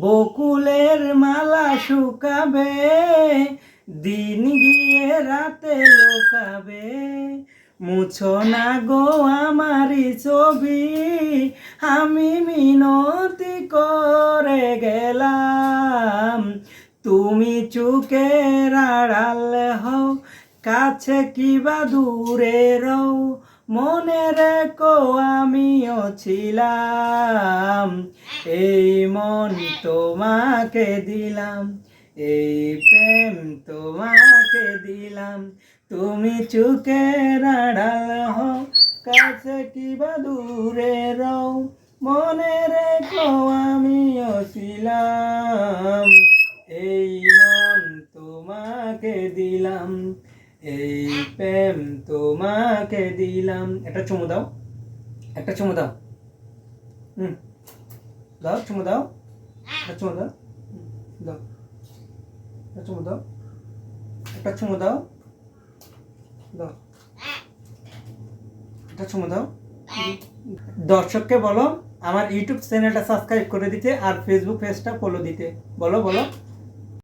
বকুলের মালা শুকাবে, দিন গিয়ে রাতে লোকাবে। মুছো না গো আমারি ছবি, আমি মিনতি করে গেলাম। তুমি চুকের আড়াল হও, কাছে কিবা দূরে রও, মনে রেখো আমিও ছিলাম। এই মন তোমাকে দিলাম, এই প্রেম তোমাকে দিলাম। তুমি চুকের আড়াল হও, কাছে কিবা দূরে রও, মনে রেখো আমিও ছিলাম। এই মন তোমাকে দিলাম, এই প্রেম তোমাকে দিলাম। একটা চুমু দাও, একটা চুমু দাও। দাও চুমু দাও, একটা চুমু দাও, দাও একটা চুমু দাও, একটা চুমু দাও, দাও একটা চুমু দাও। দর্শককে বলো আমার ইউটিউব চ্যানেলটা সাবস্ক্রাইব করে দিতে আর ফেসবুক পেজটা ফলো দিতে। বলো বলো।